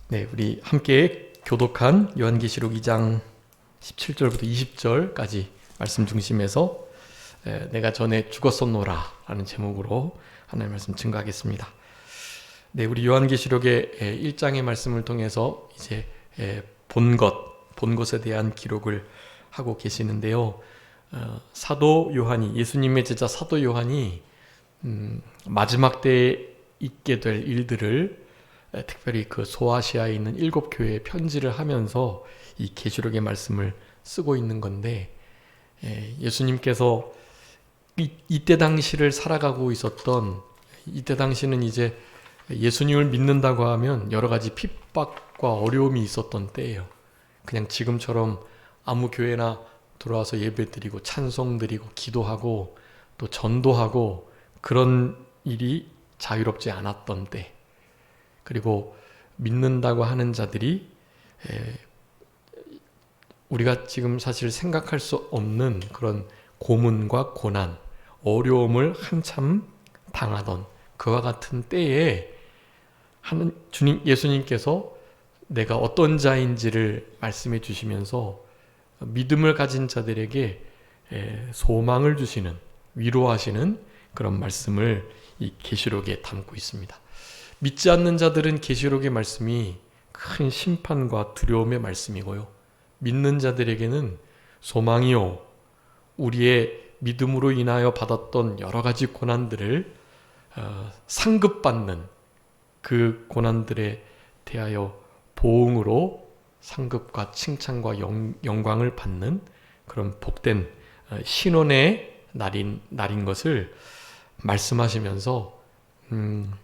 네, 우리 함께 교독한 요한계시록 2장 17절부터 20절까지 말씀 중심에서 내가 전에 죽었었노라 라는 제목으로 하나님의 말씀 증거하겠습니다. 네, 우리 요한계시록의 1장의 말씀을 통해서 이제 본 것에 대한 기록을 하고 계시는데요. 사도 요한이, 예수님의 제자 사도 요한이 마지막 때에 있게 될 일들을 특별히 그 소아시아에 있는 7교회에 편지를 하면서 이 계시록의 말씀을 쓰고 있는 건데, 예수님께서 이때 당시를 살아가고 있었던, 이때 당시는 이제 예수님을 믿는다고 하면 여러 가지 핍박과 어려움이 있었던 때예요. 그냥 지금처럼 아무 교회나 들어와서 예배드리고 찬송드리고 기도하고 또 전도하고 그런 일이 자유롭지 않았던 때, 그리고 믿는다고 하는 자들이 우리가 지금 사실 생각할 수 없는 그런 고문과 고난, 어려움을 한참 당하던 그와 같은 때에 예수님께서 내가 어떤 자인지를 말씀해 주시면서 믿음을 가진 자들에게 소망을 주시는, 위로하시는 그런 말씀을 이 계시록에 담고 있습니다. 믿지 않는 자들은 계시록의 말씀이 큰 심판과 두려움의 말씀이고요, 믿는 자들에게는 소망이요, 우리의 믿음으로 인하여 받았던 여러 가지 고난들을 상급받는, 그 고난들에 대하여 보응으로 상급과 칭찬과 영광을 받는 그런 복된 신원의 날인 것을 말씀하시면서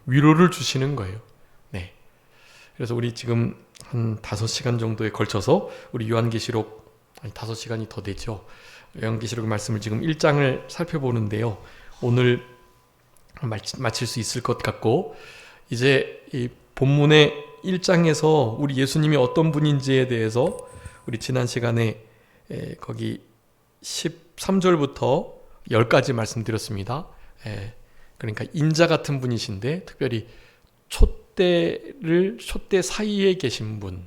위로를 주시는 거예요. 네. 그래서 우리 지금 한 5시간 정도에 걸쳐서 우리 요한계시록, 5시간이 더 되죠. 요한계시록 말씀을 지금 1장을 살펴보는데요. 오늘 마칠 수 있을 것 같고, 이제 이 본문의 1장에서 우리 예수님이 어떤 분인지에 대해서 우리 지난 시간에 거기 13절부터 10까지 말씀드렸습니다. 그러니까 인자 같은 분이신데 특별히 촛대 사이에 계신 분,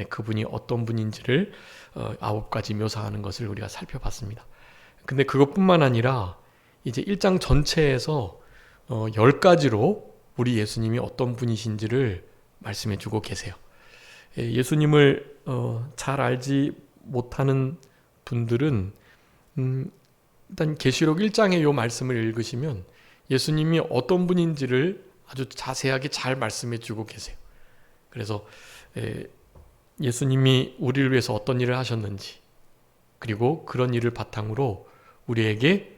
그분이 어떤 분인지를 9가지 묘사하는 것을 우리가 살펴봤습니다. 근데 그것뿐만 아니라 이제 1장 전체에서 10가지로 우리 예수님이 어떤 분이신지를 말씀해 주고 계세요. 예수님을 잘 알지 못하는 분들은 일단 계시록 1장의 이 말씀을 읽으시면 예수님이 어떤 분인지를 아주 자세하게 잘 말씀해 주고 계세요. 그래서 예수님이 우리를 위해서 어떤 일을 하셨는지, 그리고 그런 일을 바탕으로 우리에게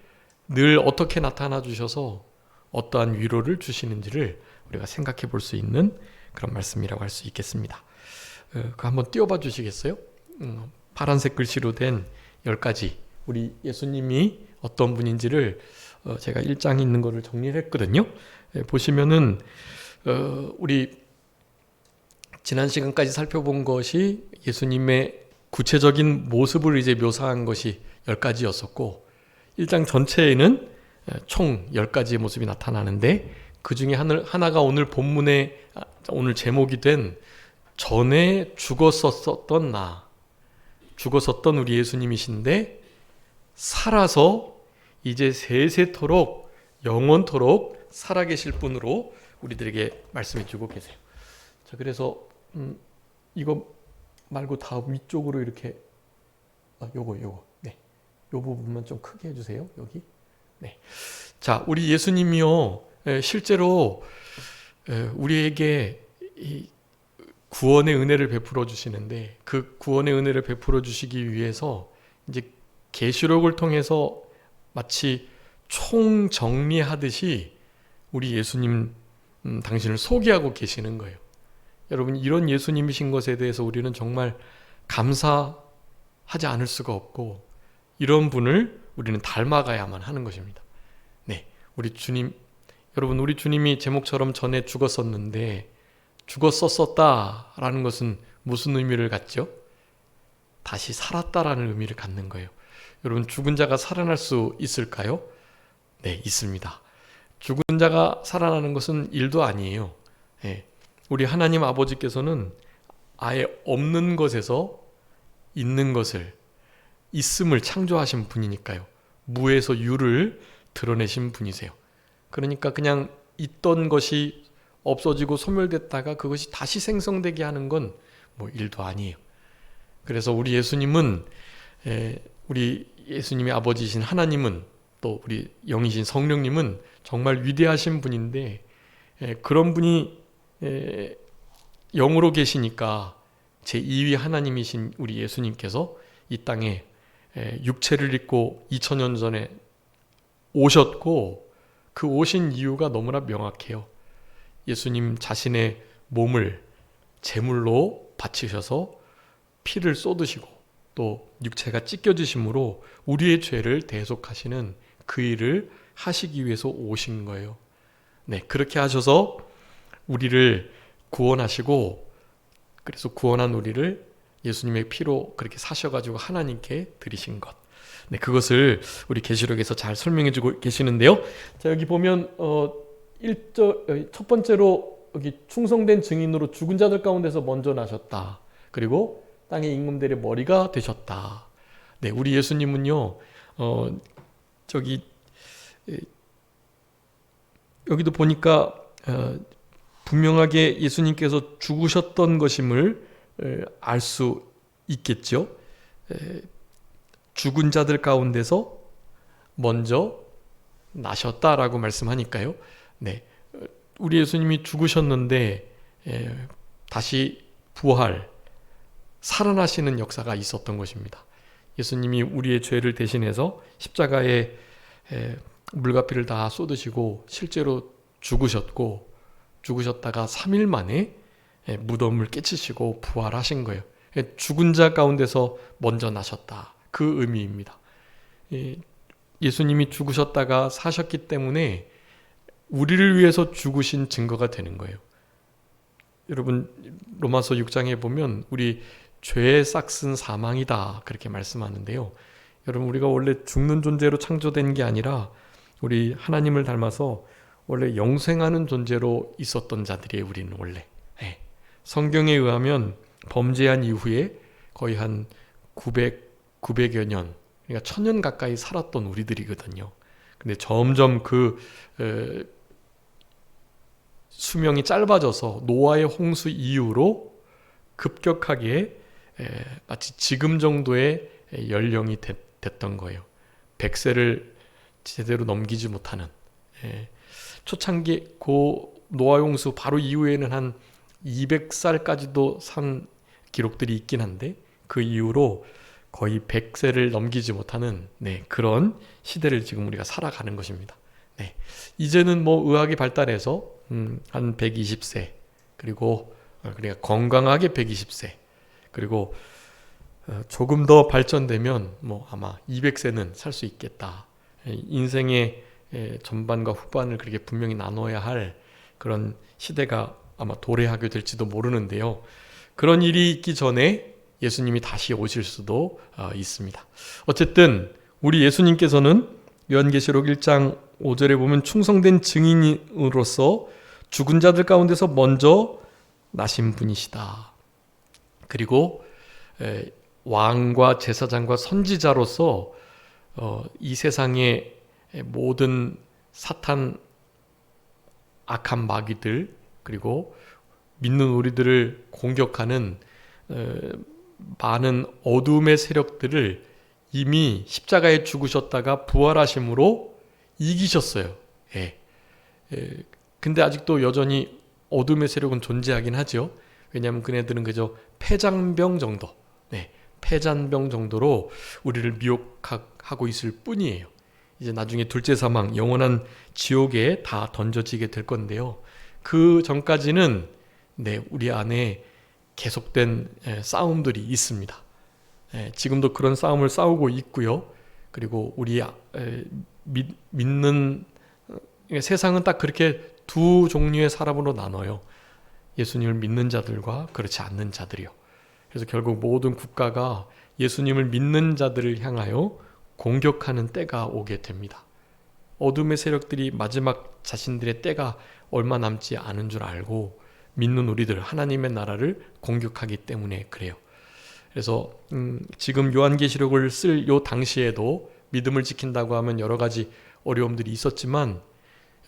늘 어떻게 나타나 주셔서 어떠한 위로를 주시는지를 우리가 생각해 볼 수 있는 그런 말씀이라고 할 수 있겠습니다. 그거 한번 띄워봐 주시겠어요? 파란색 글씨로 된 10가지, 우리 예수님이 어떤 분인지를 제가 1장에 있는 거를 정리를 했거든요. 보시면은 우리 지난 시간까지 살펴본 것이 예수님의 구체적인 모습을 이제 묘사한 것이 10가지였었고, 1장 전체에는 총 10가지의 모습이 나타나는데, 그 중에 하나가 오늘 본문의 오늘 제목이 된 전에 죽었었던 죽었었던 우리 예수님이신데 살아서 이제 세세토록 영원토록 살아계실 분으로 우리들에게 말씀해 주고 계세요. 자, 그래서 이거 말고 다 위쪽으로 이렇게 요거 네, 요 부분만 좀 크게 해주세요. 여기. 네. 자, 우리 예수님이요, 실제로 우리에게 이 구원의 은혜를 베풀어 주시는데, 그 구원의 은혜를 베풀어 주시기 위해서 이제 계시록을 통해서 마치 총정리하듯이 우리 예수님 당신을 소개하고 계시는 거예요. 여러분, 이런 예수님이신 것에 대해서 우리는 정말 감사하지 않을 수가 없고, 이런 분을 우리는 닮아가야만 하는 것입니다. 네, 우리 주님, 여러분, 우리 주님이 제목처럼 전에 죽었었는데 죽었었다라는 것은 무슨 의미를 갖죠? 다시 살았다라는 의미를 갖는 거예요. 여러분, 죽은 자가 살아날 수 있을까요? 네, 있습니다. 죽은 자가 살아나는 것은 일도 아니에요. 우리 하나님 아버지께서는 아예 없는 것에서 있는 것을, 있음을 창조하신 분이니까요. 무에서 유를 드러내신 분이세요. 그러니까 그냥 있던 것이 없어지고 소멸됐다가 그것이 다시 생성되게 하는 건 뭐 일도 아니에요. 그래서 우리 예수님은, 우리 예수님의 아버지이신 하나님은, 또 우리 영이신 성령님은 정말 위대하신 분인데, 그런 분이 영으로 계시니까 제2위 하나님이신 우리 예수님께서 이 땅에 육체를 입고 2000년 전에 오셨고, 그 오신 이유가 너무나 명확해요. 예수님 자신의 몸을 제물로 바치셔서 피를 쏟으시고 또 육체가 찢겨지심으로 우리의 죄를 대속하시는 그 일을 하시기 위해서 오신 거예요. 네, 그렇게 하셔서 우리를 구원하시고, 그래서 구원한 우리를 예수님의 피로 그렇게 사셔가지고 하나님께 드리신 것. 네, 그것을 우리 계시록에서 잘 설명해주고 계시는데요. 자, 여기 보면 1절 첫 번째로 여기 충성된 증인으로 죽은 자들 가운데서 먼저 나셨다. 그리고 땅의 임금들의 머리가 되셨다. 네, 우리 예수님은요, 여기도 보니까 분명하게 예수님께서 죽으셨던 것임을 알 수 있겠죠. 죽은 자들 가운데서 먼저 나셨다라고 말씀하니까요. 네, 우리 예수님이 죽으셨는데 다시 부활, 살아나시는 역사가 있었던 것입니다. 예수님이 우리의 죄를 대신해서 십자가에 물과 피를 다 쏟으시고 실제로 죽으셨다가 3일 만에 무덤을 깨치시고 부활하신 거예요. 죽은 자 가운데서 먼저 나셨다. 그 의미입니다. 예수님이 죽으셨다가 사셨기 때문에 우리를 위해서 죽으신 증거가 되는 거예요. 여러분, 로마서 6장에 보면 우리 죄의 싹은 사망이다 그렇게 말씀하는데요. 여러분, 우리가 원래 죽는 존재로 창조된 게 아니라 우리 하나님을 닮아서 원래 영생하는 존재로 있었던 자들이에요. 우리는 원래. 성경에 의하면 범죄한 이후에 거의 한 900여 년, 그러니까 1000년 가까이 살았던 우리들이거든요. 근데 점점 그 수명이 짧아져서 노아의 홍수 이후로 급격하게 마치 지금 정도의 연령이 됐던 거예요. 100세를 제대로 넘기지 못하는. 초창기 노아 홍수 바로 이후에는 한 200살까지도 산 기록들이 있긴 한데 그 이후로 거의 100세를 넘기지 못하는 그런 시대를 지금 우리가 살아가는 것입니다. 이제는 뭐 의학이 발달해서 한 120세, 그리고 그러니까 건강하게 120세, 그리고 조금 더 발전되면 뭐 아마 200세는 살 수 있겠다. 인생의 전반과 후반을 그렇게 분명히 나눠야 할 그런 시대가 아마 도래하게 될지도 모르는데요. 그런 일이 있기 전에 예수님이 다시 오실 수도 있습니다. 어쨌든 우리 예수님께서는 요한계시록 1장 5절에 보면 충성된 증인으로서 죽은 자들 가운데서 먼저 나신 분이시다. 그리고 왕과 제사장과 선지자로서 이 세상의 모든 사탄, 악한 마귀들, 그리고 믿는 우리들을 공격하는 많은 어둠의 세력들을 이미 십자가에 죽으셨다가 부활하심으로 이기셨어요. 근데 아직도 여전히 어둠의 세력은 존재하긴 하죠. 왜냐하면 그네들은 그저 폐장병 정도, 폐잔병 정도로 우리를 미혹하고 있을 뿐이에요. 이제 나중에 둘째 사망, 영원한 지옥에 다 던져지게 될 건데요. 그 전까지는 우리 안에 계속된 싸움들이 있습니다. 지금도 그런 싸움을 싸우고 있고요. 그리고 우리 믿는 세상은 딱 그렇게 두 종류의 사람으로 나눠요. 예수님을 믿는 자들과 그렇지 않는 자들이요. 그래서 결국 모든 국가가 예수님을 믿는 자들을 향하여 공격하는 때가 오게 됩니다. 어둠의 세력들이 마지막 자신들의 때가 얼마 남지 않은 줄 알고 믿는 우리들, 하나님의 나라를 공격하기 때문에 그래요. 그래서 지금 요한계시록을 쓸 요 당시에도 믿음을 지킨다고 하면 여러 가지 어려움들이 있었지만,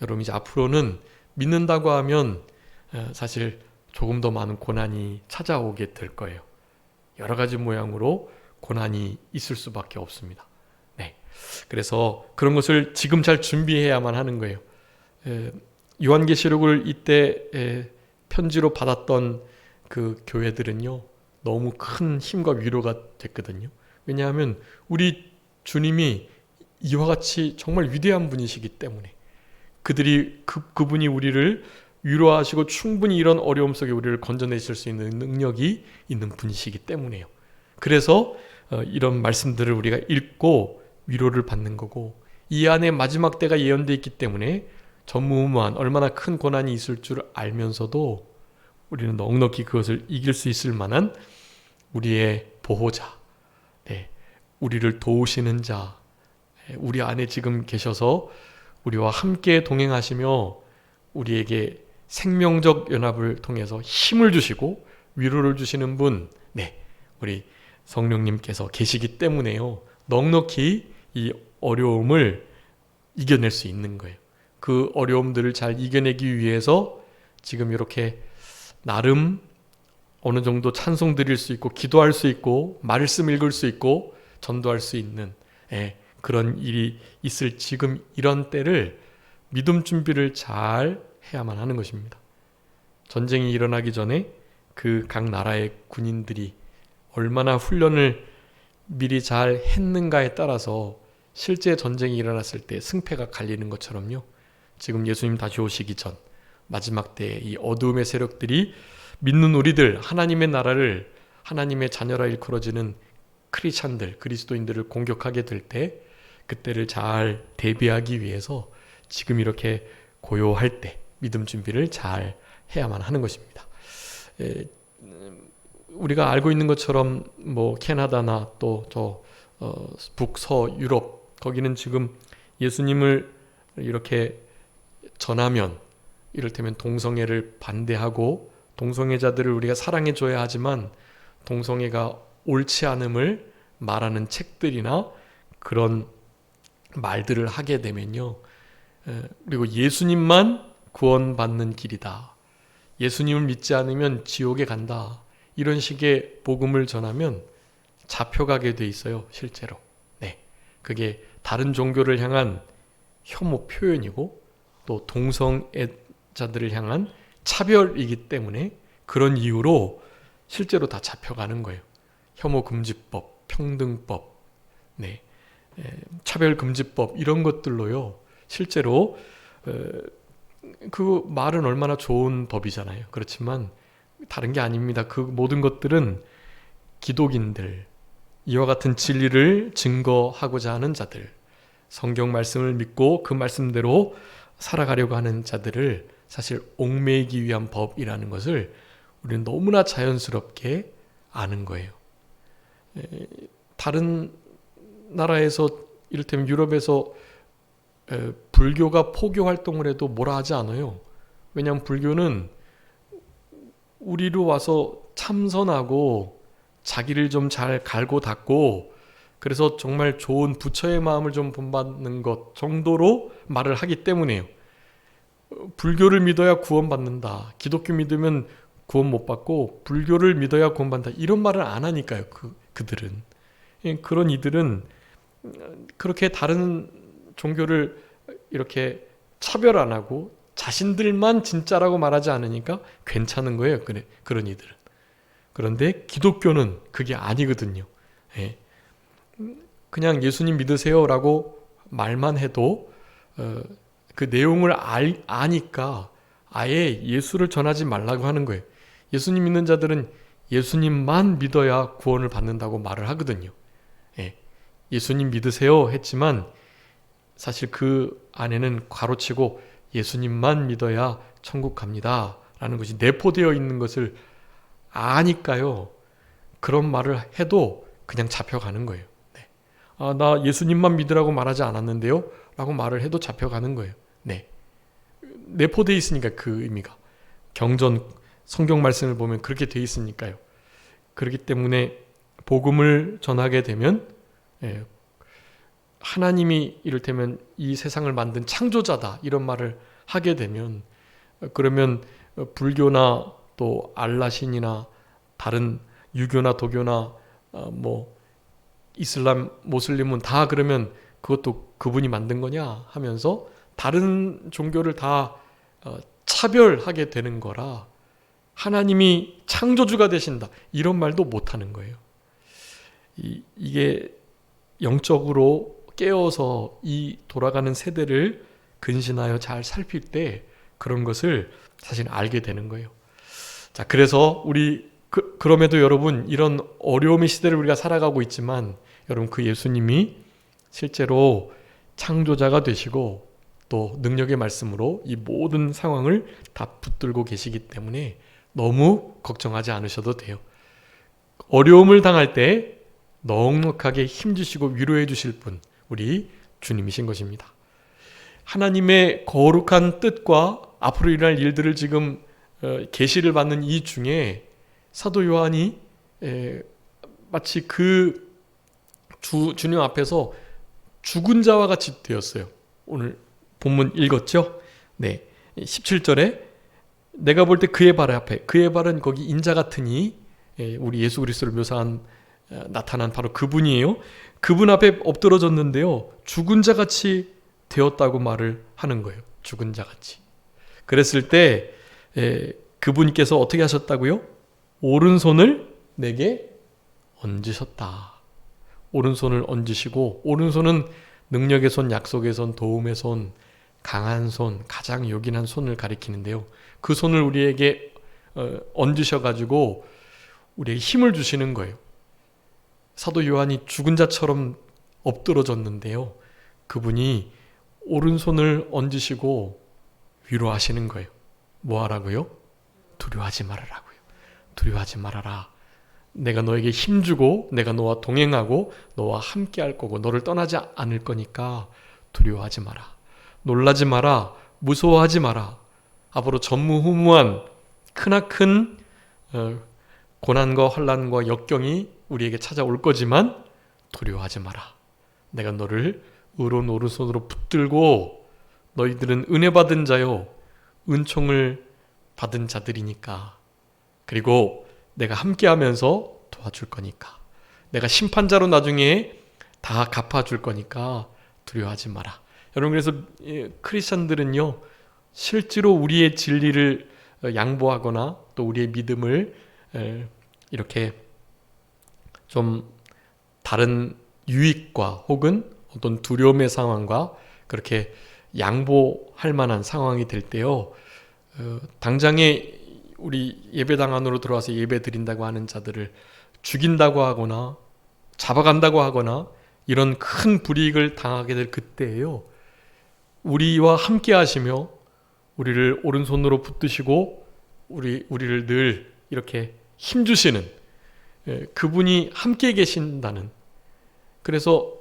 여러분 이제 앞으로는 믿는다고 하면 사실 조금 더 많은 고난이 찾아오게 될 거예요. 여러 가지 모양으로 고난이 있을 수밖에 없습니다. 네. 그래서 그런 것을 지금 잘 준비해야만 하는 거예요. 요한계시록을 이때 편지로 받았던 그 교회들은요, 너무 큰 힘과 위로가 됐거든요. 왜냐하면 우리 주님이 이와 같이 정말 위대한 분이시기 때문에, 그분이 우리를 위로하시고 충분히 이런 어려움 속에 우리를 건져내실 수 있는 능력이 있는 분이시기 때문에요. 그래서 이런 말씀들을 우리가 읽고 위로를 받는 거고, 이 안에 마지막 때가 예언되어 있기 때문에 전무후무한 얼마나 큰 고난이 있을 줄 알면서도 우리는 넉넉히 그것을 이길 수 있을 만한 우리의 보호자, 우리를 도우시는 자, 우리 안에 지금 계셔서 우리와 함께 동행하시며 우리에게 생명적 연합을 통해서 힘을 주시고 위로를 주시는 분, 우리 성령님께서 계시기 때문에요, 넉넉히 이 어려움을 이겨낼 수 있는 거예요. 그 어려움들을 잘 이겨내기 위해서 지금 이렇게 나름 어느 정도 찬송 드릴 수 있고, 기도할 수 있고, 말씀 읽을 수 있고, 전도할 수 있는 그런 일이 있을 지금 이런 때를 믿음 준비를 잘 해야만 하는 것입니다. 전쟁이 일어나기 전에 그 각 나라의 군인들이 얼마나 훈련을 미리 잘 했는가에 따라서 실제 전쟁이 일어났을 때 승패가 갈리는 것처럼요, 지금 예수님 다시 오시기 전 마지막 때에 이 어두움의 세력들이 믿는 우리들, 하나님의 나라를, 하나님의 자녀라 일컬어지는 크리스찬들, 그리스도인들을 공격하게 될 때, 그때를 잘 대비하기 위해서 지금 이렇게 고요할 때 믿음 준비를 잘 해야만 하는 것입니다. 우리가 알고 있는 것처럼 캐나다나 또 북서 유럽, 거기는 지금 예수님을 이렇게 전하면 이를테면 동성애를 반대하고 동성애자들을 우리가 사랑해줘야 하지만 동성애가 옳지 않음을 말하는 책들이나 그런 말들을 하게 되면요, 그리고 예수님만 구원받는 길이다, 예수님을 믿지 않으면 지옥에 간다, 이런 식의 복음을 전하면 잡혀가게 돼 있어요, 실제로. 그게 다른 종교를 향한 혐오 표현이고 또 동성애자들을 향한 차별이기 때문에 그런 이유로 실제로 다 잡혀가는 거예요. 혐오금지법, 평등법, 차별금지법, 이런 것들로요, 실제로 그 말은 얼마나 좋은 법이잖아요. 그렇지만 다른 게 아닙니다. 그 모든 것들은 기독인들, 이와 같은 진리를 증거하고자 하는 자들, 성경 말씀을 믿고 그 말씀대로 살아가려고 하는 자들을 사실 옥매이기 위한 법이라는 것을 우리는 너무나 자연스럽게 아는 거예요. 다른 나라에서, 이를테면 유럽에서 불교가 포교 활동을 해도 뭐라 하지 않아요. 왜냐하면 불교는 우리로 와서 참선하고 자기를 좀 잘 갈고 닦고, 그래서 정말 좋은 부처의 마음을 좀 본받는 것 정도로 말을 하기 때문에요. 불교를 믿어야 구원받는다, 기독교 믿으면 구원 못 받고 불교를 믿어야 구원받는다, 이런 말을 안 하니까요. 그들은, 그런 이들은 그렇게 다른 종교를 이렇게 차별 안 하고 자신들만 진짜라고 말하지 않으니까 괜찮은 거예요. 그런 이들은. 그런데 기독교는 그게 아니거든요. 그냥 예수님 믿으세요 라고 말만 해도 그 내용을 아니까 아예 예수를 전하지 말라고 하는 거예요. 예수님 믿는 자들은 예수님만 믿어야 구원을 받는다고 말을 하거든요. 예수님 믿으세요 했지만 사실 그 안에는 괄호치고 예수님만 믿어야 천국 갑니다 라는 것이 내포되어 있는 것을 아니까요, 그런 말을 해도 그냥 잡혀가는 거예요. 나 예수님만 믿으라고 말하지 않았는데요 라고 말을 해도 잡혀가는 거예요. 내포되어 있으니까 그 의미가. 경전 성경 말씀을 보면 그렇게 돼 있으니까요. 그렇기 때문에 복음을 전하게 되면 하나님이 이를테면 이 세상을 만든 창조자다 이런 말을 하게 되면 그러면 불교나 또 알라신이나 다른 유교나 도교나 뭐 이슬람, 모슬림은 다 그러면 그것도 그분이 만든 거냐 하면서 다른 종교를 다 차별하게 되는 거라 하나님이 창조주가 되신다 이런 말도 못하는 거예요. 이게 영적으로 깨어서 이 돌아가는 세대를 근신하여 잘 살필 때 그런 것을 사실 알게 되는 거예요. 자, 그래서 우리 그럼에도 여러분 이런 어려움의 시대를 우리가 살아가고 있지만 여러분 그 예수님이 실제로 창조자가 되시고 또 능력의 말씀으로 이 모든 상황을 다 붙들고 계시기 때문에 너무 걱정하지 않으셔도 돼요. 어려움을 당할 때 넉넉하게 힘주시고 위로해 주실 분 우리 주님이신 것입니다. 하나님의 거룩한 뜻과 앞으로 일어날 일들을 지금 계시를 받는 이 중에 사도 요한이 마치 그 주님 앞에서 죽은 자와 같이 되었어요. 오늘 본문 읽었죠? 네, 17절에 내가 볼 때 그의 발 앞에, 그의 발은 거기 인자 같으니 우리 예수 그리스도를 묘사한 나타난 바로 그분이에요. 그분 앞에 엎드러졌는데요. 죽은 자 같이 되었다고 말을 하는 거예요. 죽은 자 같이. 그랬을 때 그분께서 어떻게 하셨다고요? 오른손을 내게 얹으셨다. 오른손을 얹으시고, 오른손은 능력의 손, 약속의 손, 도움의 손, 강한 손, 가장 요긴한 손을 가리키는데요. 그 손을 우리에게 얹으셔가지고 우리에게 힘을 주시는 거예요. 사도 요한이 죽은 자처럼 엎드러졌는데요. 그분이 오른손을 얹으시고 위로하시는 거예요. 뭐 하라고요? 두려워하지 말아라고요. 두려워하지 말아라. 내가 너에게 힘주고 내가 너와 동행하고 너와 함께 할 거고 너를 떠나지 않을 거니까 두려워하지 마라. 놀라지 마라. 무서워하지 마라. 앞으로 전무후무한 크나큰 고난과 환난과 역경이 우리에게 찾아올 거지만 두려워하지 마라. 내가 너를 의로운 오른손으로 붙들고 너희들은 은혜 받은 자요 은총을 받은 자들이니까 그리고 내가 함께하면서 도와줄 거니까 내가 심판자로 나중에 다 갚아줄 거니까 두려워하지 마라. 여러분 그래서 크리스천들은요 실제로 우리의 진리를 양보하거나 또 우리의 믿음을 이렇게 좀 다른 유익과 혹은 어떤 두려움의 상황과 그렇게 양보할 만한 상황이 될 때요 당장에 우리 예배당 안으로 들어와서 예배 드린다고 하는 자들을 죽인다고 하거나 잡아간다고 하거나 이런 큰 불이익을 당하게 될 그때예요. 우리와 함께 하시며 우리를 오른손으로 붙드시고 우리를 늘 이렇게 힘주시는 그분이 함께 계신다는 그래서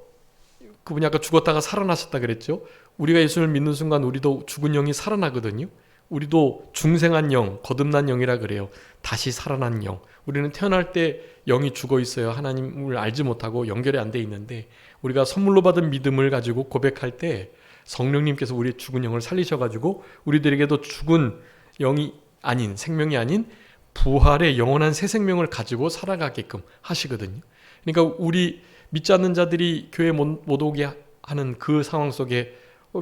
그분이 아까 죽었다가 살아나셨다 그랬죠. 우리가 예수를 믿는 순간 우리도 죽은 영이 살아나거든요. 우리도 중생한 영, 거듭난 영이라 그래요. 다시 살아난 영. 우리는 태어날 때 영이 죽어 있어요. 하나님을 알지 못하고 연결이 안 돼 있는데 우리가 선물로 받은 믿음을 가지고 고백할 때 성령님께서 우리의 죽은 영을 살리셔가지고 우리들에게도 죽은 영이 아닌 생명이 아닌 부활의 영원한 새 생명을 가지고 살아가게끔 하시거든요. 그러니까 우리 믿지 않는 자들이 교회 못 오게 하는 그 상황 속에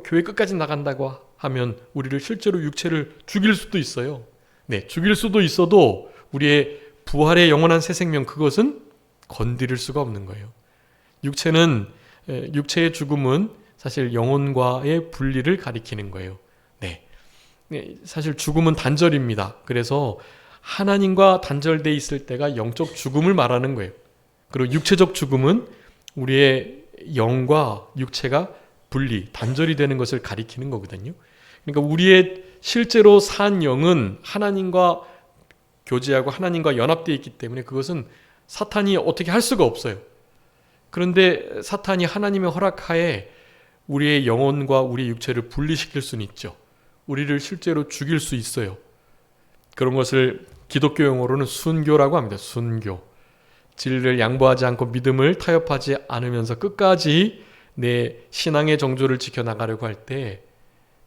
교회 끝까지 나간다고 하면 우리를 실제로 육체를 죽일 수도 있어요. 네, 죽일 수도 있어도 우리의 부활의 영원한 새 생명 그것은 건드릴 수가 없는 거예요. 육체의 죽음은 사실 영혼과의 분리를 가리키는 거예요. 네, 사실 죽음은 단절입니다. 그래서 하나님과 단절돼 있을 때가 영적 죽음을 말하는 거예요. 그리고 육체적 죽음은 우리의 영과 육체가 단절이 되는 것을 가리키는 거거든요. 그러니까 우리의 실제로 산 영은 하나님과 교제하고 하나님과 연합되어 있기 때문에 그것은 사탄이 어떻게 할 수가 없어요. 그런데 사탄이 하나님의 허락하에 우리의 영혼과 우리의 육체를 분리시킬 수는 있죠. 우리를 실제로 죽일 수 있어요. 그런 것을 기독교 용어로는 순교라고 합니다. 순교. 진리를 양보하지 않고 믿음을 타협하지 않으면서 끝까지 내 신앙의 정조를 지켜나가려고 할 때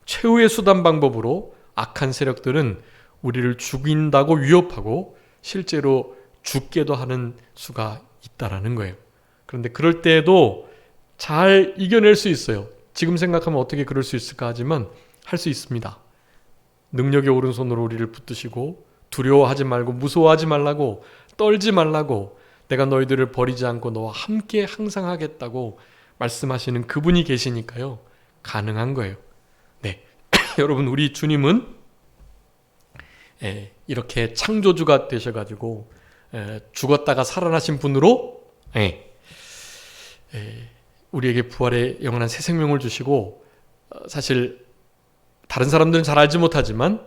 최후의 수단 방법으로 악한 세력들은 우리를 죽인다고 위협하고 실제로 죽게도 하는 수가 있다라는 거예요. 그런데 그럴 때에도 잘 이겨낼 수 있어요. 지금 생각하면 어떻게 그럴 수 있을까 하지만 할 수 있습니다. 능력의 오른손으로 우리를 붙드시고 두려워하지 말고 무서워하지 말라고 떨지 말라고 내가 너희들을 버리지 않고 너와 함께 항상 하겠다고 말씀하시는 그분이 계시니까요. 가능한 거예요. 네, 여러분 우리 주님은 이렇게 창조주가 되셔가지고 죽었다가 살아나신 분으로 우리에게 부활의 영원한 새 생명을 주시고 사실 다른 사람들은 잘 알지 못하지만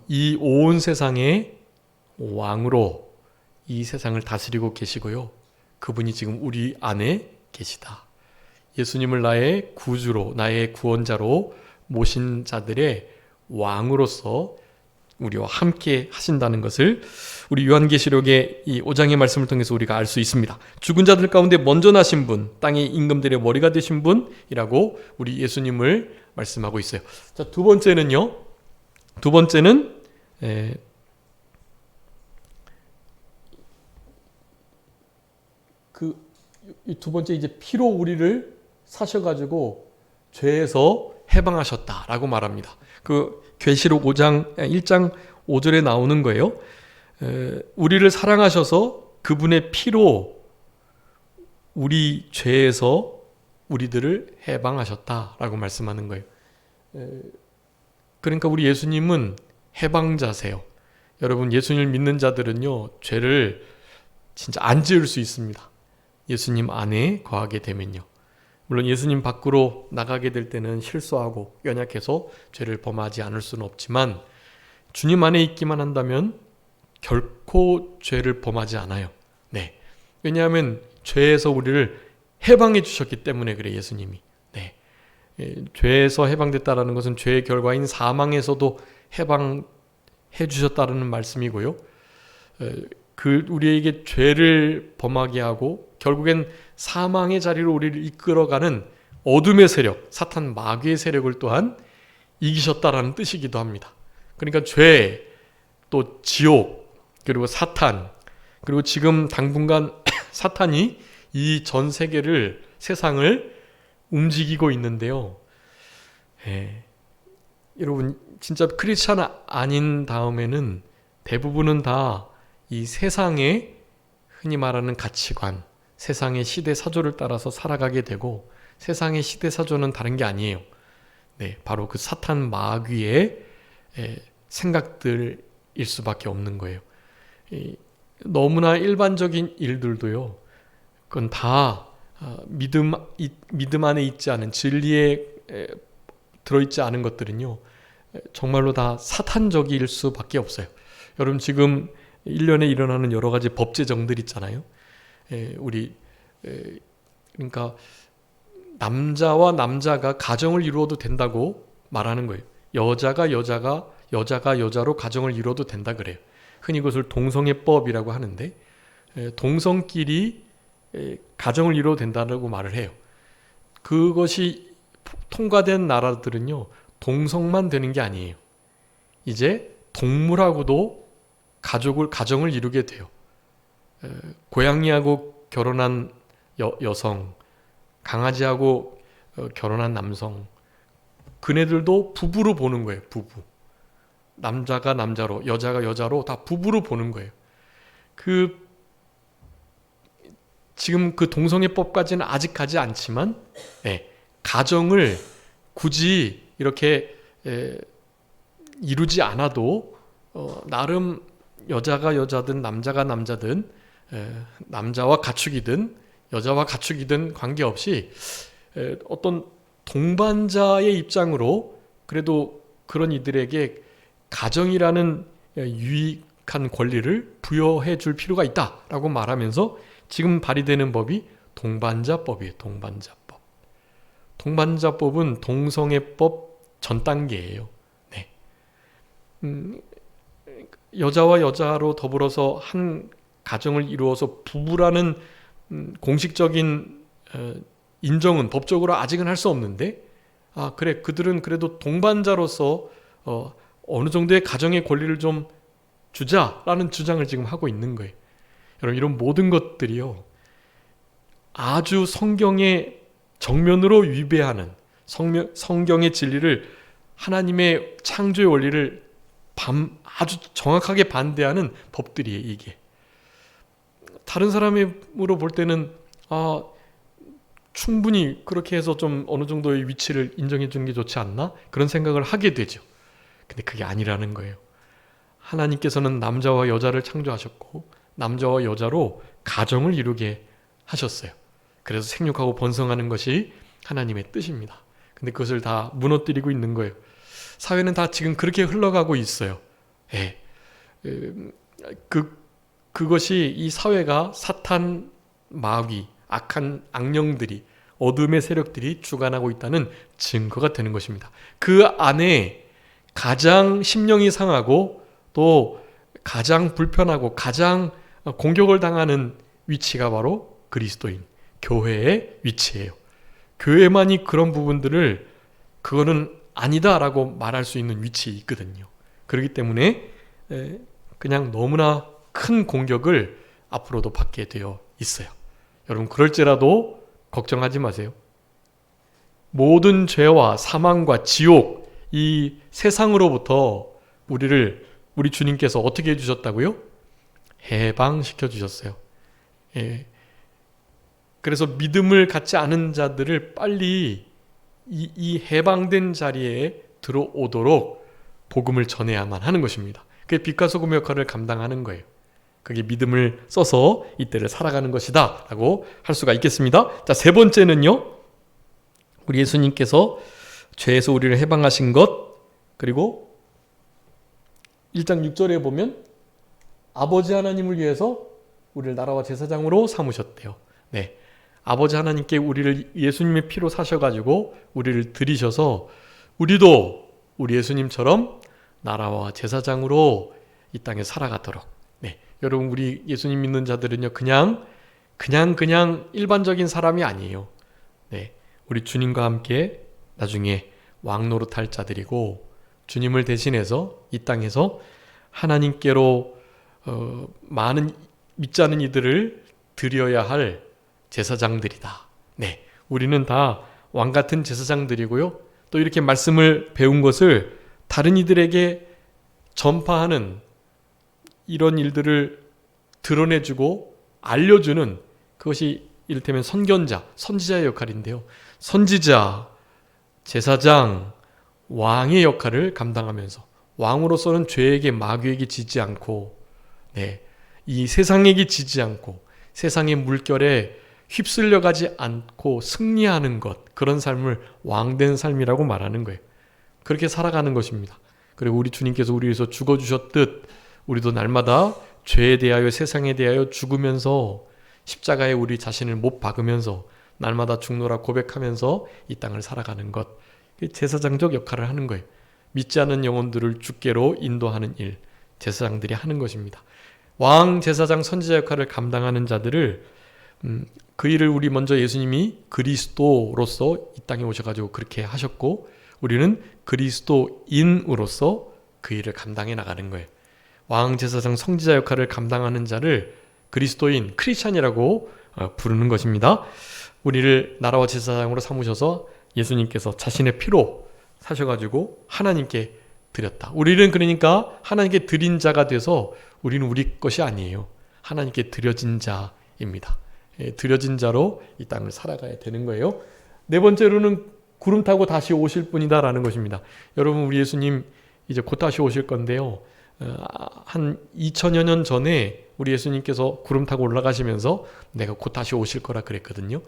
이 온 세상의 왕으로 이 세상을 다스리고 계시고요. 그분이 지금 우리 안에 계시다. 예수님을 나의 구주로, 나의 구원자로 모신 자들의 왕으로서 우리와 함께 하신다는 것을 우리 요한계시록의 이 5장의 말씀을 통해서 우리가 알 수 있습니다. 죽은 자들 가운데 먼저 나신 분, 땅의 임금들의 머리가 되신 분이라고 우리 예수님을 말씀하고 있어요. 자, 두 번째는 이 두 번째 이제 피로 우리를 사셔가지고 죄에서 해방하셨다라고 말합니다. 그 계시록 1장 5절에 나오는 거예요. 우리를 사랑하셔서 그분의 피로 우리 죄에서 우리들을 해방하셨다라고 말씀하는 거예요. 그러니까 우리 예수님은 해방자세요. 여러분 예수님을 믿는 자들은요 죄를 진짜 안 지을 수 있습니다. 예수님 안에 거하게 되면요. 물론 예수님 밖으로 나가게 될 때는 실수하고 연약해서 죄를 범하지 않을 수는 없지만 주님 안에 있기만 한다면 결코 죄를 범하지 않아요. 네. 왜냐하면 죄에서 우리를 해방해 주셨기 때문에 그래 예수님이. 네. 죄에서 해방됐다라는 것은 죄의 결과인 사망에서도 해방해 주셨다는 말씀이고요. 우리에게 죄를 범하게 하고 결국엔 사망의 자리로 우리를 이끌어가는 어둠의 세력, 사탄 마귀의 세력을 또한 이기셨다라는 뜻이기도 합니다. 그러니까 죄, 또 지옥, 그리고 사탄, 그리고 지금 당분간 사탄이 이 전 세계를, 세상을 움직이고 있는데요. 여러분 진짜 크리스찬 아닌 다음에는 대부분은 다 이 세상의 흔히 말하는 가치관, 세상의 시대 사조를 따라서 살아가게 되고 세상의 시대 사조는 다른 게 아니에요. 네, 바로 그 사탄 마귀의 생각들일 수밖에 없는 거예요. 너무나 일반적인 일들도요. 그건 다 믿음 안에 있지 않은 진리에 들어있지 않은 것들은요. 정말로 다 사탄적일 수밖에 없어요. 여러분 지금 1년에 일어나는 여러 가지 법제정들 있잖아요. 그러니까 남자와 남자가 가정을 이루어도 된다고 말하는 거예요. 여자가 여자로 가정을 이루어도 된다 그래요. 흔히 그것을 동성애법이라고 하는데 동성끼리 가정을 이루어도 된다고 말을 해요. 그것이 통과된 나라들은요. 동성만 되는 게 아니에요. 이제 동물하고도 가정을 이루게 돼요. 고양이하고 결혼한 여성, 강아지하고 결혼한 남성, 그네들도 부부로 보는 거예요. 부부. 남자가 남자로, 여자가 여자로 다 부부로 보는 거예요. 지금 그 동성애법까지는 아직 가지 않지만 가정을 굳이 이렇게 이루지 않아도 나름 여자가 여자든 남자가 남자든 남자와 가축이든 여자와 가축이든 관계없이 어떤 동반자의 입장으로 그래도 그런 이들에게 가정이라는 유익한 권리를 부여해 줄 필요가 있다라고 말하면서 지금 발의되는 법이 동반자법이에요. 동반자법. 동반자법은 동성애법 전 단계예요. 네. 여자와 여자로 더불어서 한 가정을 이루어서 부부라는 공식적인 인정은 법적으로 아직은 할 수 없는데, 그래, 그들은 그래도 동반자로서 어느 정도의 가정의 권리를 좀 주자라는 주장을 지금 하고 있는 거예요. 여러분, 이런 모든 것들이요, 아주 성경의 정면으로 위배하는, 성경의 진리를, 하나님의 창조의 원리를 아주 정확하게 반대하는 법들이에요. 이게 다른 사람으로 볼 때는 충분히 그렇게 해서 좀 어느 정도의 위치를 인정해 주는 게 좋지 않나? 그런 생각을 하게 되죠. 근데 그게 아니라는 거예요. 하나님께서는 남자와 여자를 창조하셨고 남자와 여자로 가정을 이루게 하셨어요. 그래서 생육하고 번성하는 것이 하나님의 뜻입니다. 근데 그것을 다 무너뜨리고 있는 거예요. 사회는 다 지금 그렇게 흘러가고 있어요. 예. 그것이 이 사회가 사탄, 마귀, 악한 악령들이, 어둠의 세력들이 주관하고 있다는 증거가 되는 것입니다. 그 안에 가장 심령이 상하고 또 가장 불편하고 가장 공격을 당하는 위치가 바로 그리스도인, 교회의 위치예요. 교회만이 그런 부분들을 그거는 아니다라고 말할 수 있는 위치에 있거든요. 그렇기 때문에 그냥 너무나 큰 공격을 앞으로도 받게 되어 있어요. 여러분, 그럴지라도 걱정하지 마세요. 모든 죄와 사망과 지옥, 이 세상으로부터 우리 주님께서 어떻게 해주셨다고요? 해방시켜 주셨어요. 예. 그래서 믿음을 갖지 않은 자들을 빨리 이 해방된 자리에 들어오도록 복음을 전해야만 하는 것입니다. 그게 빛과 소금의 역할을 감당하는 거예요. 그게 믿음을 써서 이때를 살아가는 것이다 라고 할 수가 있겠습니다. 자, 세 번째는요, 우리 예수님께서 죄에서 우리를 해방하신 것, 그리고 1장 6절에 보면 아버지 하나님을 위해서 우리를 나라와 제사장으로 삼으셨대요. 네, 아버지 하나님께 우리를 예수님의 피로 사셔가지고 우리를 들이셔서 우리도 우리 예수님처럼 나라와 제사장으로 이 땅에 살아가도록. 네, 여러분, 우리 예수님 믿는 자들은요, 그냥 일반적인 사람이 아니에요. 네, 우리 주님과 함께 나중에 왕노릇할 자들이고, 주님을 대신해서 이 땅에서 하나님께로 많은 믿지 않은 이들을 드려야 할 제사장들이다. 네, 우리는 다 왕같은 제사장들이고요. 또 이렇게 말씀을 배운 것을 다른 이들에게 전파하는 이런 일들을 드러내주고 알려주는, 그것이 이를테면 선견자, 선지자의 역할인데요. 선지자, 제사장, 왕의 역할을 감당하면서 왕으로서는 죄에게, 마귀에게 지지 않고, 네, 이 세상에게 지지 않고 세상의 물결에 휩쓸려가지 않고 승리하는 것, 그런 삶을 왕된 삶이라고 말하는 거예요. 그렇게 살아가는 것입니다. 그리고 우리 주님께서 우리 위해서 죽어주셨듯 우리도 날마다 죄에 대하여, 세상에 대하여 죽으면서 십자가에 우리 자신을 못 박으면서 날마다 죽노라 고백하면서 이 땅을 살아가는 것, 제사장적 역할을 하는 거예요. 믿지 않는 영혼들을 주께로 인도하는 일, 제사장들이 하는 것입니다. 왕, 제사장, 선지자 역할을 감당하는 자들을 그 일을 우리 먼저 예수님이 그리스도로서 이 땅에 오셔가지고 그렇게 하셨고, 우리는 그리스도인으로서 그 일을 감당해 나가는 거예요. 왕, 제사장, 선지자 역할을 감당하는 자를 그리스도인, 크리스찬이라고 부르는 것입니다. 우리를 나라와 제사장으로 삼으셔서 예수님께서 자신의 피로 사셔가지고 하나님께 드렸다. 우리는 그러니까 하나님께 드린 자가 돼서 우리는 우리 것이 아니에요. 하나님께 드려진 자입니다. 드려진 자로 이 땅을 살아가야 되는 거예요. 네 번째로는 구름 타고 다시 오실 분이다라는 것입니다. 여러분, 우리 예수님 이제 곧 다시 오실 건데요. 한 2000여 년 전에 우리 예수님께서 구름 타고 올라가시면서 내가 곧 다시 오실 거라 그랬거든요.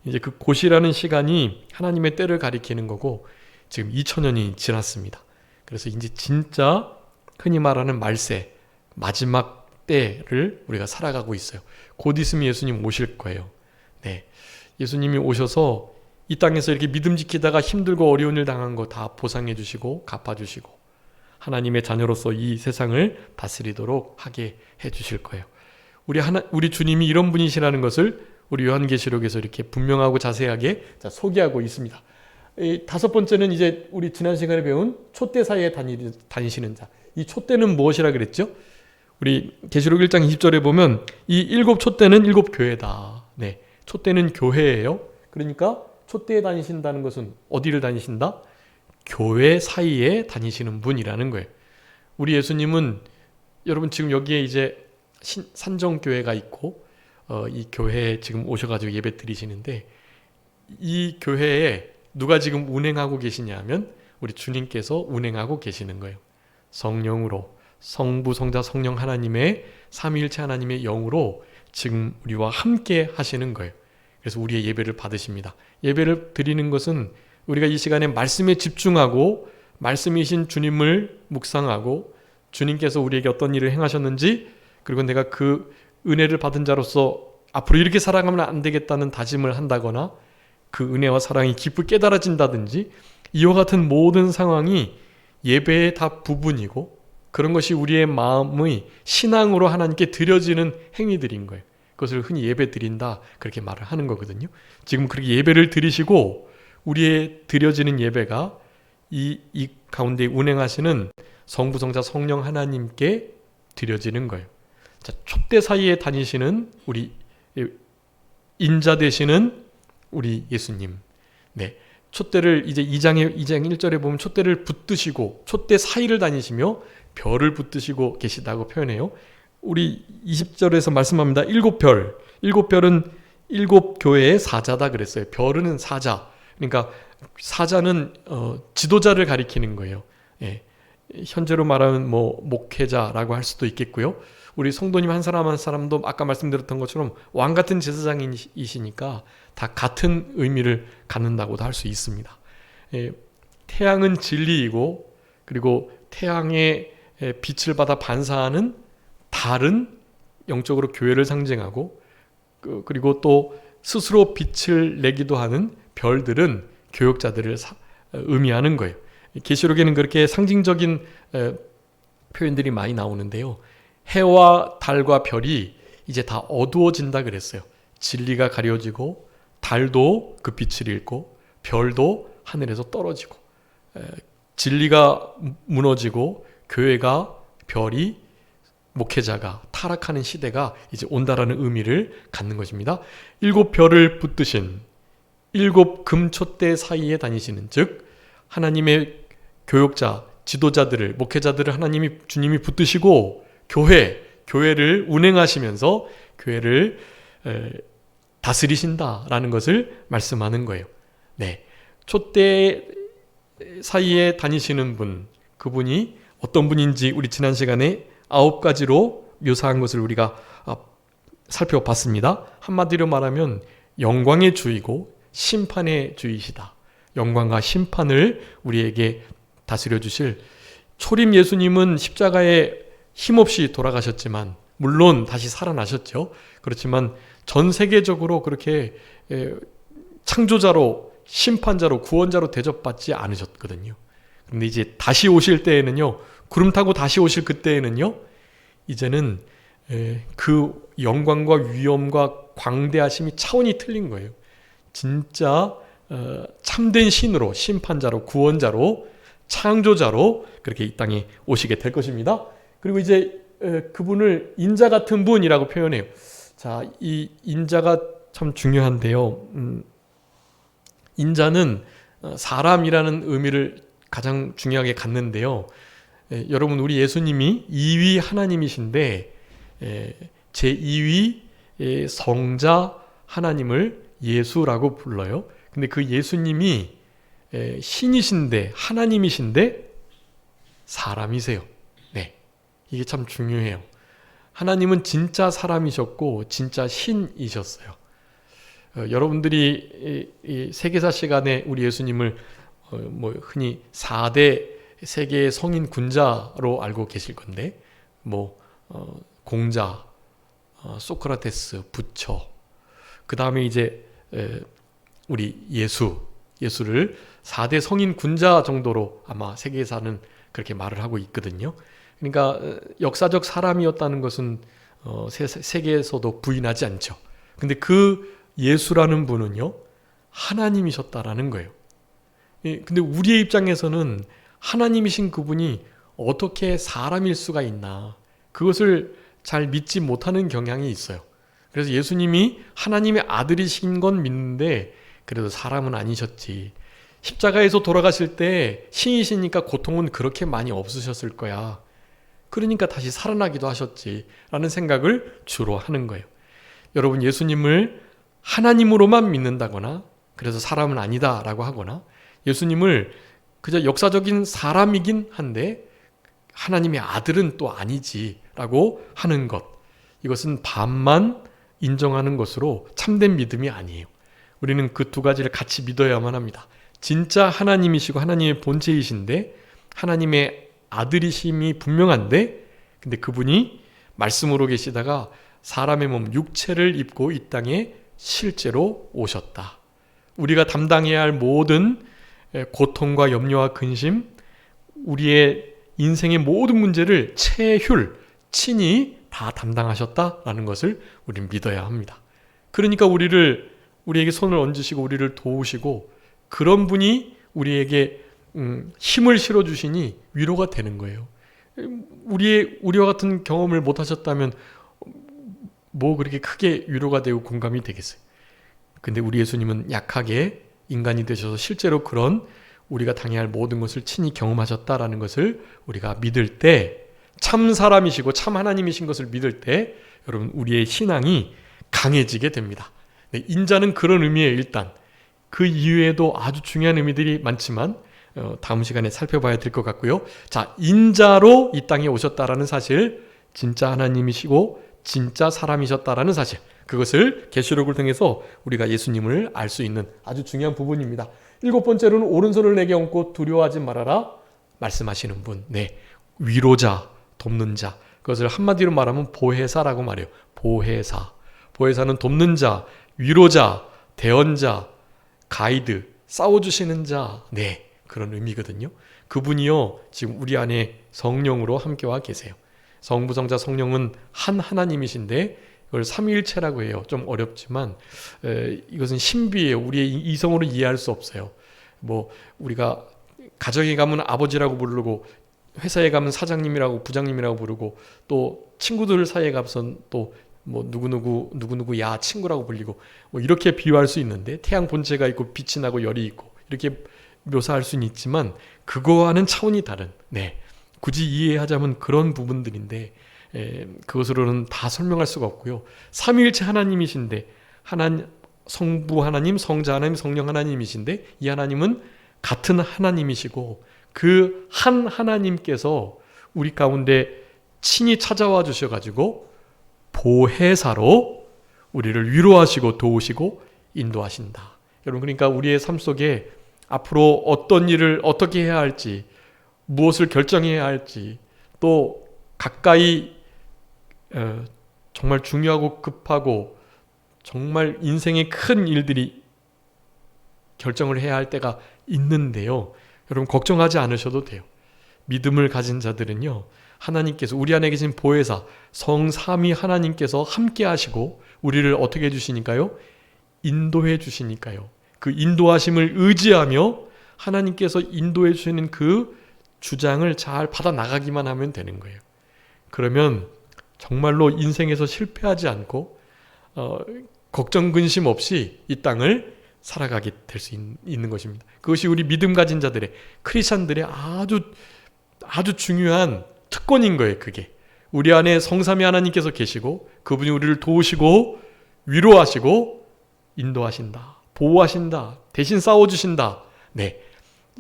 이제 그 곧이라는 시간이 하나님의 때를 가리키는 거고, 지금 2000년이 지났습니다. 그래서 이제 진짜 흔히 말하는 말세, 마지막 때를 우리가 살아가고 있어요. 곧 있으면 예수님 오실 거예요. 네, 예수님이 오셔서 이 땅에서 이렇게 믿음 지키다가 힘들고 어려운 일 당한 거 다 보상해 주시고 갚아 주시고, 하나님의 자녀로서 이 세상을 다스리도록 하게 해주실 거예요. 우리 주님이 이런 분이시라는 것을 우리 요한계시록에서 이렇게 분명하고 자세하게 소개하고 있습니다. 다섯 번째는 이제 우리 지난 시간에 배운 촛대 사이에 다니시는 자. 이 촛대는 무엇이라 그랬죠? 우리 계시록 1장 20절에 보면 이 일곱 촛대는 일곱 교회다. 네, 촛대는 교회예요. 그러니까 촛대에 다니신다는 것은 어디를 다니신다? 교회 사이에 다니시는 분이라는 거예요. 우리 예수님은 여러분 지금 여기에 이제 산정교회가 있고 이 교회에 지금 오셔가지고 예배 드리시는데 이 교회에 누가 지금 운행하고 계시냐 하면 우리 주님께서 운행하고 계시는 거예요. 성령으로 성부 성자 성령 하나님의 삼위일체 하나님의 영으로 지금 우리와 함께 하시는 거예요. 그래서 우리의 예배를 받으십니다. 예배를 드리는 것은 우리가 이 시간에 말씀에 집중하고 말씀이신 주님을 묵상하고 주님께서 우리에게 어떤 일을 행하셨는지 그리고 내가 그 은혜를 받은 자로서 앞으로 이렇게 살아가면 안 되겠다는 다짐을 한다거나 그 은혜와 사랑이 깊이 깨달아진다든지 이와 같은 모든 상황이 예배의 다 부분이고 그런 것이 우리의 마음의 신앙으로 하나님께 드려지는 행위들인 거예요. 그것을 흔히 예배 드린다 그렇게 말을 하는 거거든요. 지금 그렇게 예배를 드리시고 우리의 드려지는 예배가 이 가운데 운행하시는 성부 성자 성령 하나님께 드려지는 거예요. 자, 촛대 사이에 다니시는 우리 인자 되시는 우리 예수님. 네. 촛대를 이제 2장 1절에 보면 촛대를 붙드시고 촛대 사이를 다니시며 별을 붙드시고 계시다고 표현해요. 우리 20절에서 말씀합니다. 일곱 별은 일곱 교회의 사자다 그랬어요. 별은 사자. 그러니까 사자는 지도자를 가리키는 거예요. 예. 현재로 말하면 뭐 목회자라고 할 수도 있겠고요. 우리 성도님 한 사람 한 사람도 아까 말씀드렸던 것처럼 왕 같은 제사장이시니까 다 같은 의미를 갖는다고도 할 수 있습니다. 예. 태양은 진리이고 그리고 태양의 빛을 받아 반사하는 달은 영적으로 교회를 상징하고 그리고 또 스스로 빛을 내기도 하는 별들은 교역자들을 의미하는 거예요. 계시록에는 그렇게 상징적인 표현들이 많이 나오는데요. 해와 달과 별이 이제 다 어두워진다 그랬어요. 진리가 가려지고 달도 그 빛을 잃고 별도 하늘에서 떨어지고 진리가 무너지고 교회가 별이 목회자가 타락하는 시대가 이제 온다라는 의미를 갖는 것입니다. 일곱 별을 붙드신 일곱 금촛대 사이에 다니시는 즉 하나님의 교역자, 지도자들을 목회자들을 주님이 붙드시고 교회를 운행하시면서 교회를 다스리신다라는 것을 말씀하는 거예요. 네, 촛대 사이에 다니시는 분, 그분이 어떤 분인지 우리 지난 시간에 9가지로 묘사한 것을 우리가 살펴봤습니다. 한마디로 말하면 영광의 주이고 심판의 주이시다. 영광과 심판을 우리에게 다스려 주실 초림 예수님은 십자가에 힘없이 돌아가셨지만 물론 다시 살아나셨죠. 그렇지만 전 세계적으로 그렇게 창조자로 심판자로 구원자로 대접받지 않으셨거든요. 그런데 이제 다시 오실 때에는요, 구름 타고 다시 오실 그때에는요, 이제는 그 영광과 위엄과 광대하심이 차원이 틀린 거예요. 진짜 참된 신으로, 심판자로, 구원자로, 창조자로 그렇게 이 땅에 오시게 될 것입니다. 그리고 이제 그분을 인자 같은 분이라고 표현해요. 자, 이 인자가 참 중요한데요. 인자는 사람이라는 의미를 가장 중요하게 갖는데요. 여러분, 우리 예수님이 2위 하나님이신데 제2위 성자 하나님을 예수라고 불러요. 근데 그 예수님이 신이신데 하나님이신데 사람이세요. 네, 이게 참 중요해요. 하나님은 진짜 사람이셨고 진짜 신이셨어요. 여러분들이 이 세계사 시간에 우리 예수님을 흔히 4대 세계의 성인 군자로 알고 계실 건데 공자, 소크라테스, 부처, 그 다음에 이제 우리 예수를 4대 성인 군자 정도로 아마 세계사는 그렇게 말을 하고 있거든요. 그러니까 역사적 사람이었다는 것은 세계에서도 부인하지 않죠. 근데 그 예수라는 분은요, 하나님이셨다라는 거예요. 근데 우리의 입장에서는 하나님이신 그분이 어떻게 사람일 수가 있나, 그것을 잘 믿지 못하는 경향이 있어요. 그래서 예수님이 하나님의 아들이신 건 믿는데 그래도 사람은 아니셨지. 십자가에서 돌아가실 때 신이시니까 고통은 그렇게 많이 없으셨을 거야. 그러니까 다시 살아나기도 하셨지 라는 생각을 주로 하는 거예요. 여러분, 예수님을 하나님으로만 믿는다거나 그래서 사람은 아니다 라고 하거나 예수님을 그저 역사적인 사람이긴 한데 하나님의 아들은 또 아니지 라고 하는 것, 이것은 반만 인정하는 것으로 참된 믿음이 아니에요. 우리는 그 두 가지를 같이 믿어야만 합니다. 진짜 하나님이시고 하나님의 본체이신데 하나님의 아들이심이 분명한데, 근데 그분이 말씀으로 계시다가 사람의 몸 육체를 입고 이 땅에 실제로 오셨다. 우리가 담당해야 할 모든 고통과 염려와 근심, 우리의 인생의 모든 문제를 친히 다 담당하셨다라는 것을 우리는 믿어야 합니다. 그러니까 우리에게 손을 얹으시고 우리를 도우시고 그런 분이 우리에게 힘을 실어주시니 위로가 되는 거예요. 우리와 같은 경험을 못하셨다면 뭐 그렇게 크게 위로가 되고 공감이 되겠어요. 근데 우리 예수님은 약하게 인간이 되셔서 실제로 그런 우리가 당해야 할 모든 것을 친히 경험하셨다라는 것을 우리가 믿을 때, 참 사람이시고 참 하나님이신 것을 믿을 때 여러분, 우리의 신앙이 강해지게 됩니다. 네, 인자는 그런 의미예요. 일단 그 이외에도 아주 중요한 의미들이 많지만 다음 시간에 살펴봐야 될 것 같고요. 자, 인자로 이 땅에 오셨다라는 사실, 진짜 하나님이시고 진짜 사람이셨다라는 사실, 그것을 계시록을 통해서 우리가 예수님을 알 수 있는 아주 중요한 부분입니다. 7번째로는 오른손을 내게 얹고 두려워하지 말아라 말씀하시는 분. 네, 위로자, 돕는 자. 그것을 한마디로 말하면 보혜사라고 말해요. 보혜사. 보혜사는 돕는 자, 위로자, 대언자, 가이드, 싸워주시는 자. 네, 그런 의미거든요. 그분이요, 지금 우리 안에 성령으로 함께와 계세요. 성부, 성자, 성령은 한 하나님이신데 그걸 삼위일체라고 해요. 좀 어렵지만 이것은 신비예요. 우리의 이성으로 이해할 수 없어요. 뭐 우리가 가정에 가면 아버지라고 부르고 회사에 가면 사장님이라고 부장님이라고 부르고 또 친구들 사이에 가서는 또 뭐 누구누구 야 친구라고 불리고 뭐 이렇게 비유할 수 있는데, 태양 본체가 있고 빛이 나고 열이 있고 이렇게 묘사할 수는 있지만 그거와는 차원이 다른, 네, 굳이 이해하자면 그런 부분들인데 그것으로는 다 설명할 수가 없고요. 삼위일체 하나님이신데, 성부 하나님, 성자 하나님, 성령 하나님이신데 이 하나님은 같은 하나님이시고 그 한 하나님께서 우리 가운데 친히 찾아와 주셔가지고 보혜사로 우리를 위로하시고 도우시고 인도하신다. 여러분, 그러니까 우리의 삶 속에 앞으로 어떤 일을 어떻게 해야 할지, 무엇을 결정해야 할지, 또 가까이 정말 중요하고 급하고 정말 인생의 큰 일들이 결정을 해야 할 때가 있는데요. 여러분, 걱정하지 않으셔도 돼요. 믿음을 가진 자들은요, 하나님께서, 우리 안에 계신 보혜사 성삼위 하나님께서 함께 하시고 우리를 어떻게 해주시니까요? 인도해 주시니까요. 그 인도하심을 의지하며 하나님께서 인도해 주시는 그 주장을 잘 받아 나가기만 하면 되는 거예요. 그러면 정말로 인생에서 실패하지 않고 걱정 근심 없이 이 땅을 살아가게 될 수 있는 것입니다. 그것이 우리 믿음 가진 자들의, 크리스찬들의 아주 중요한 특권인 거예요. 그게 우리 안에 성삼위 하나님께서 계시고 그분이 우리를 도우시고 위로하시고 인도하신다, 보호하신다, 대신 싸워주신다. 네,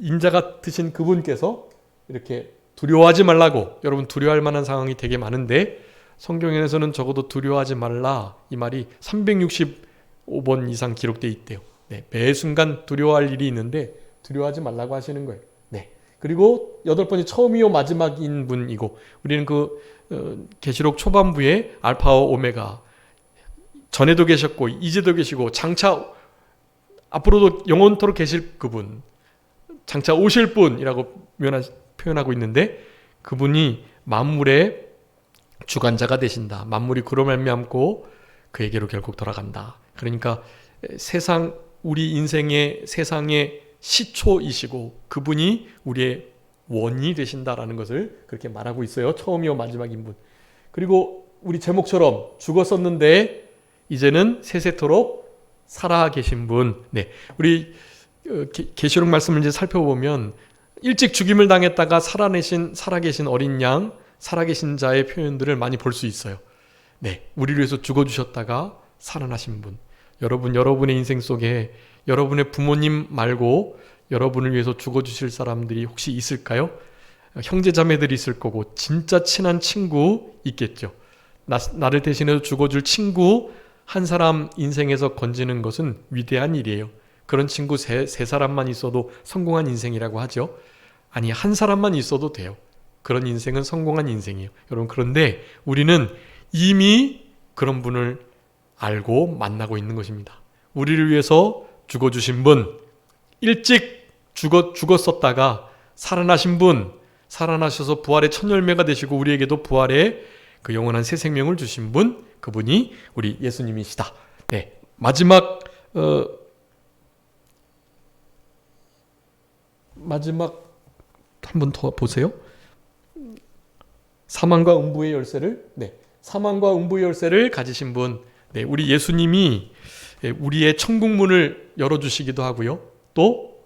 인자 같으신 그분께서 이렇게 두려워하지 말라고. 여러분, 두려워할 만한 상황이 되게 많은데 성경에서는 적어도 두려워하지 말라 이 말이 365번 이상 기록되어 있대요. 네, 매 순간 두려워할 일이 있는데 두려워하지 말라고 하시는 거예요. 네. 그리고 8번이 처음이요 마지막인 분이고, 우리는 그 계시록 초반부에 알파와 오메가, 전에도 계셨고 이제도 계시고 장차 앞으로도 영원토록 계실 그분, 장차 오실 분이라고 표현하고 있는데 그분이 만물의 주관자가 되신다. 만물이 그로 말미암고 그에게로 결국 돌아간다. 그러니까 우리 인생의 세상의 시초이시고 그분이 우리의 원인이 되신다라는 것을 그렇게 말하고 있어요. 처음이요 마지막인 분. 그리고 우리 제목처럼 죽었었는데 이제는 세세토록 살아 계신 분. 네, 우리 계시록 말씀을 이제 살펴보면 일찍 죽임을 당했다가 살아 계신 어린 양, 살아계신 자의 표현들을 많이 볼 수 있어요. 네, 우리를 위해서 죽어주셨다가 살아나신 분. 여러분의 인생 속에 여러분의 부모님 말고 여러분을 위해서 죽어주실 사람들이 혹시 있을까요? 형제자매들이 있을 거고 진짜 친한 친구 있겠죠. 나를 대신해서 죽어줄 친구 한 사람 인생에서 건지는 것은 위대한 일이에요. 그런 친구 세 사람만 있어도 성공한 인생이라고 하죠. 아니, 한 사람만 있어도 돼요. 그런 인생은 성공한 인생이에요. 여러분, 그런데 우리는 이미 그런 분을 알고 만나고 있는 것입니다. 우리를 위해서 죽어주신 분, 일찍 죽었었다가 살아나신 분, 살아나셔서 부활의 첫 열매가 되시고 우리에게도 부활의 그 영원한 새 생명을 주신 분, 그분이 우리 예수님이시다. 네, 마지막 한 번 더 보세요. 사망과 음부의 열쇠를, 사망과 음부의 열쇠를 가지신 분, 우리 예수님이 우리의 천국 문을 열어주시기도 하고요. 또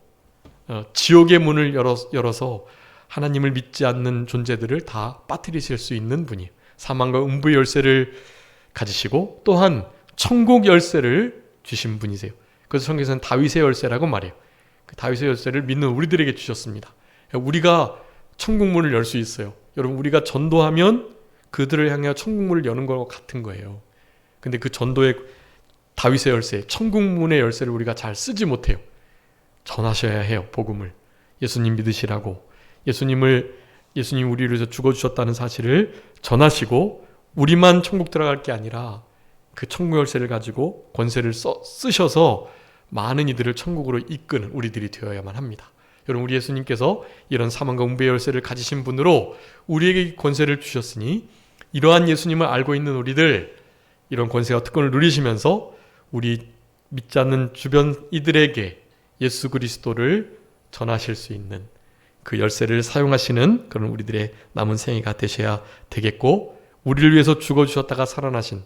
지옥의 문을 열어서 하나님을 믿지 않는 존재들을 다 빠뜨리실 수 있는 분이에요. 사망과 음부의 열쇠를 가지시고 또한 천국 열쇠를 주신 분이세요. 그래서 성경에서는 다윗의 열쇠라고 말해요. 그 다윗의 열쇠를 믿는 우리들에게 주셨습니다. 우리가 천국 문을 열 수 있어요. 여러분, 우리가 전도하면 그들을 향해 천국 문을 여는 것과 같은 거예요. 근데 그 전도의 다윗의 열쇠, 천국 문의 열쇠를 우리가 잘 쓰지 못해요. 전하셔야 해요. 복음을. 예수님 믿으시라고. 예수님 우리를 위해서 죽어주셨다는 사실을 전하시고 우리만 천국 들어갈 게 아니라 그 천국 열쇠를 가지고 권세를 쓰셔서 많은 이들을 천국으로 이끄는 우리들이 되어야만 합니다. 여러분, 우리 예수님께서 이런 사망과 음부의 열쇠를 가지신 분으로 우리에게 권세를 주셨으니 이러한 예수님을 알고 있는 우리들 이런 권세와 특권을 누리시면서 우리 믿지 않는 주변 이들에게 예수 그리스도를 전하실 수 있는 그 열쇠를 사용하시는 그런 우리들의 남은 생애가 되셔야 되겠고, 우리를 위해서 죽어주셨다가 살아나신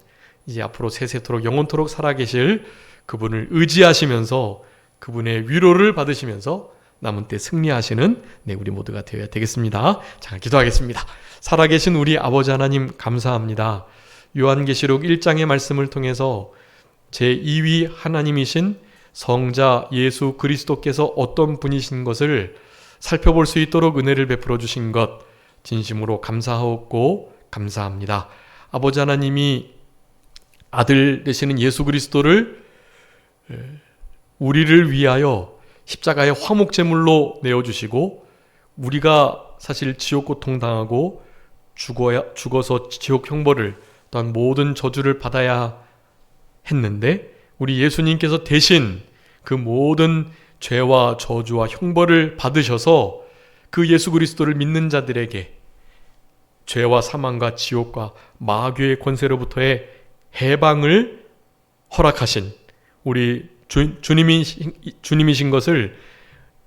이제 앞으로 세세토록 영원토록 살아계실 그분을 의지하시면서 그분의 위로를 받으시면서 남은 때 승리하시는 우리 모두가 되어야 되겠습니다. 자, 기도하겠습니다. 살아계신 우리 아버지 하나님 감사합니다. 요한계시록 1장의 말씀을 통해서 제2위 하나님이신 성자 예수 그리스도께서 어떤 분이신 것을 살펴볼 수 있도록 은혜를 베풀어 주신 것 진심으로 감사하옵고 감사합니다. 아버지 하나님이 아들 되시는 예수 그리스도를 우리를 위하여 십자가의 화목제물로 내어주시고 우리가 사실 지옥 고통 당하고 죽어서 지옥 형벌을 또한 모든 저주를 받아야 했는데 우리 예수님께서 대신 그 모든 죄와 저주와 형벌을 받으셔서 그 예수 그리스도를 믿는 자들에게 죄와 사망과 지옥과 마귀의 권세로부터의 해방을 허락하신 우리 주님이신 것을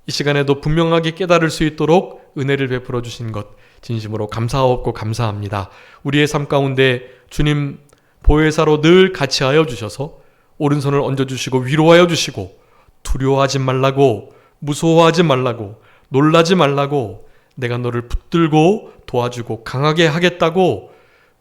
이 시간에도 분명하게 깨달을 수 있도록 은혜를 베풀어 주신 것 진심으로 감사하옵고 감사합니다. 우리의 삶 가운데 주님 보혜사로 늘 같이하여 주셔서 오른손을 얹어주시고 위로하여 주시고 두려워하지 말라고, 무서워하지 말라고, 놀라지 말라고, 내가 너를 붙들고 도와주고 강하게 하겠다고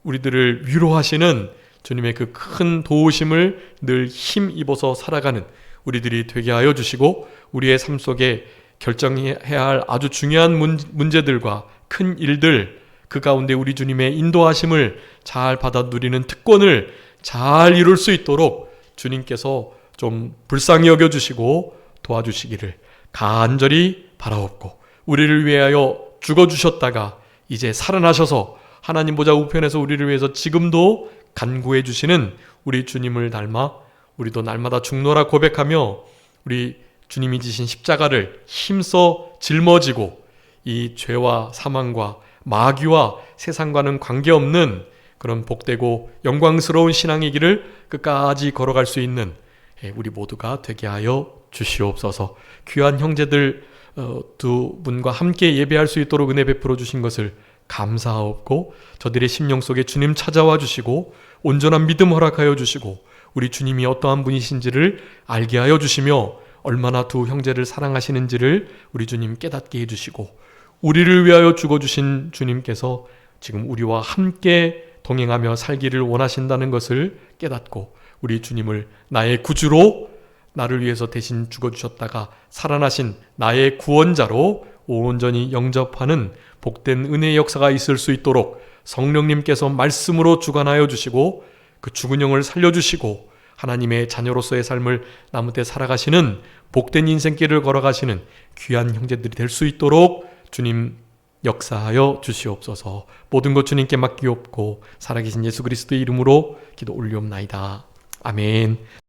우리들을 위로하시는 주님의 그 큰 도우심을 늘 힘입어서 살아가는 우리들이 되게 하여 주시고 우리의 삶 속에 결정해야 할 아주 중요한 문제들과 큰 일들 그 가운데 우리 주님의 인도하심을 잘 받아 누리는 특권을 잘 이룰 수 있도록 주님께서 좀 불쌍히 여겨주시고 도와주시기를 간절히 바라옵고, 우리를 위하여 죽어주셨다가 이제 살아나셔서 하나님 보좌 우편에서 우리를 위해서 지금도 간구해 주시는 우리 주님을 닮아 우리도 날마다 죽노라 고백하며 우리 주님이 지신 십자가를 힘써 짊어지고 이 죄와 사망과 마귀와 세상과는 관계없는 그런 복되고 영광스러운 신앙의 길을 끝까지 걸어갈 수 있는 우리 모두가 되게 하여 주시옵소서. 귀한 형제들 두 분과 함께 예배할 수 있도록 은혜 베풀어 주신 것을 감사하옵고, 저들의 심령 속에 주님 찾아와 주시고 온전한 믿음 허락하여 주시고 우리 주님이 어떠한 분이신지를 알게 하여 주시며 얼마나 두 형제를 사랑하시는지를 우리 주님 깨닫게 해주시고, 우리를 위하여 죽어주신 주님께서 지금 우리와 함께 동행하며 살기를 원하신다는 것을 깨닫고, 우리 주님을 나의 구주로, 나를 위해서 대신 죽어주셨다가 살아나신 나의 구원자로 온전히 영접하는 복된 은혜의 역사가 있을 수 있도록 성령님께서 말씀으로 주관하여 주시고 그 죽은 영을 살려주시고 하나님의 자녀로서의 삶을 남은 때 살아가시는 복된 인생길을 걸어가시는 귀한 형제들이 될 수 있도록 주님 역사하여 주시옵소서. 모든 것 주님께 맡기옵고 살아계신 예수 그리스도의 이름으로 기도 올리옵나이다. 아멘.